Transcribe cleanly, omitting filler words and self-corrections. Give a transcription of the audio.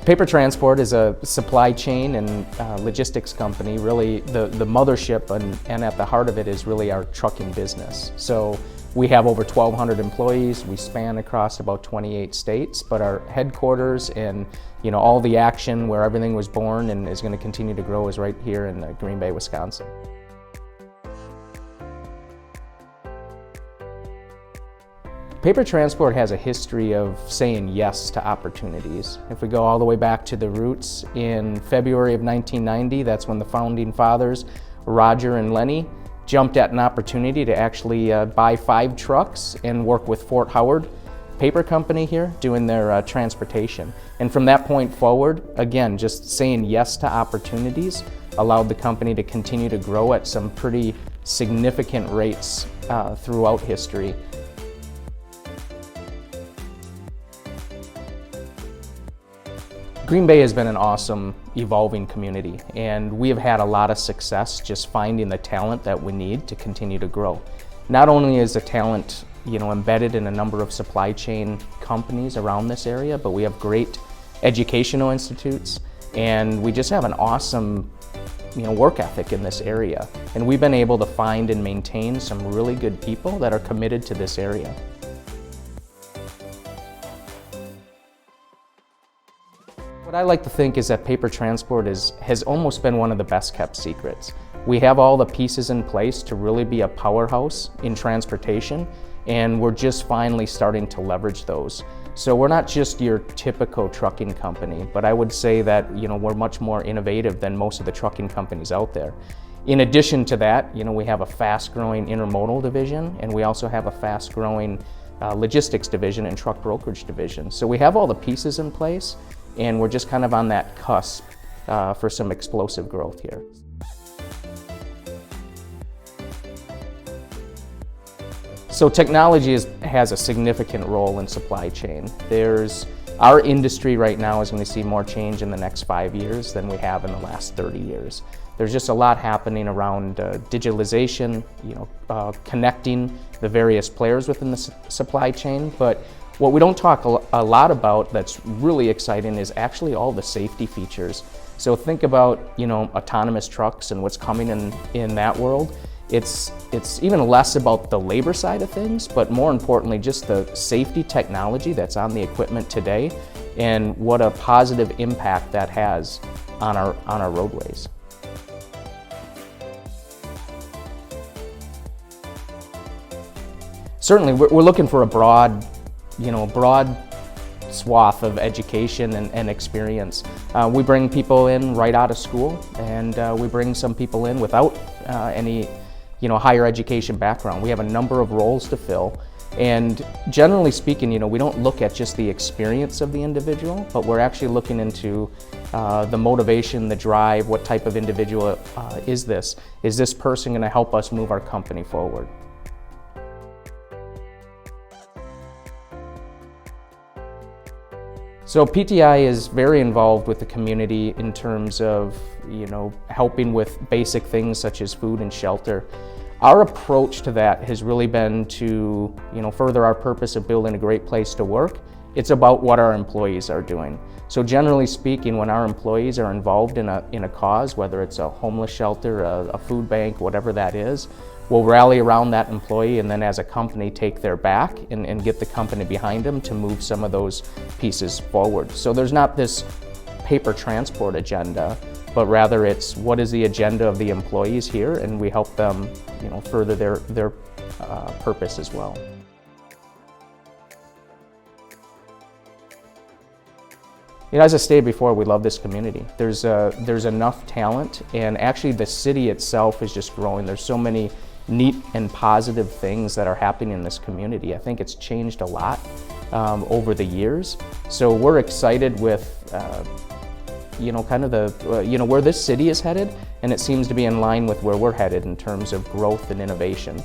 Paper Transport is a supply chain and logistics company. Really, the mothership and at the heart of it is really our trucking business. So we have over 1,200 employees. We span across about 28 states, but our headquarters and all the action where everything was born and is going to continue to grow is right here in Green Bay, Wisconsin. Paper Transport has a history of saying yes to opportunities. If we go all the way back to the roots, in February of 1990, that's when the founding fathers, Roger and Lenny, jumped at an opportunity to actually buy 5 trucks and work with Fort Howard Paper Company here doing their transportation. And from that point forward, again, just saying yes to opportunities allowed the company to continue to grow at some pretty significant rates throughout history. Green Bay has been an awesome, evolving community, and we have had a lot of success just finding the talent that we need to continue to grow. Not only is the talent, embedded in a number of supply chain companies around this area, but we have great educational institutes, and we just have an awesome, work ethic in this area. And we've been able to find and maintain some really good people that are committed to this area. What I like to think is that Paper Transport has almost been one of the best kept secrets. We have all the pieces in place to really be a powerhouse in transportation, and we're just finally starting to leverage those. So we're not just your typical trucking company, but I would say that we're much more innovative than most of the trucking companies out there. In addition to that, we have a fast-growing intermodal division, and we also have a fast-growing logistics division and truck brokerage division. So we have all the pieces in place, and we're just kind of on that cusp for some explosive growth here. So technology has a significant role in supply chain. Our industry right now is going to see more change in the next 5 years than we have in the last 30 years. There's just a lot happening around digitalization, connecting the various players within the supply chain. But what we don't talk a lot about that's really exciting is actually all the safety features. So think about autonomous trucks and what's coming in that world. It's even less about the labor side of things, but more importantly just the safety technology that's on the equipment today and what a positive impact that has on our roadways. Certainly we're looking for a broad swath of education and experience. We bring people in right out of school, and we bring some people in without any higher education background. We have a number of roles to fill, and generally speaking, we don't look at just the experience of the individual, but we're actually looking into the motivation, the drive, what type of individual is this? Is this person going to help us move our company forward? So PTI is very involved with the community in terms of, helping with basic things such as food and shelter. Our approach to that has really been to, further our purpose of building a great place to work. It's about what our employees are doing. So generally speaking, when our employees are involved in a cause, whether it's a homeless shelter, a food bank, whatever that is, we'll rally around that employee and then as a company take their back and get the company behind them to move some of those pieces forward. So there's not this Paper Transport agenda, but rather it's what is the agenda of the employees here, and we help them further their purpose as well. As I stated before, we love this community. There's enough talent, and actually the city itself is just growing. There's so many neat and positive things that are happening in this community. I think it's changed a lot over the years. So we're excited with where this city is headed, and it seems to be in line with where we're headed in terms of growth and innovation.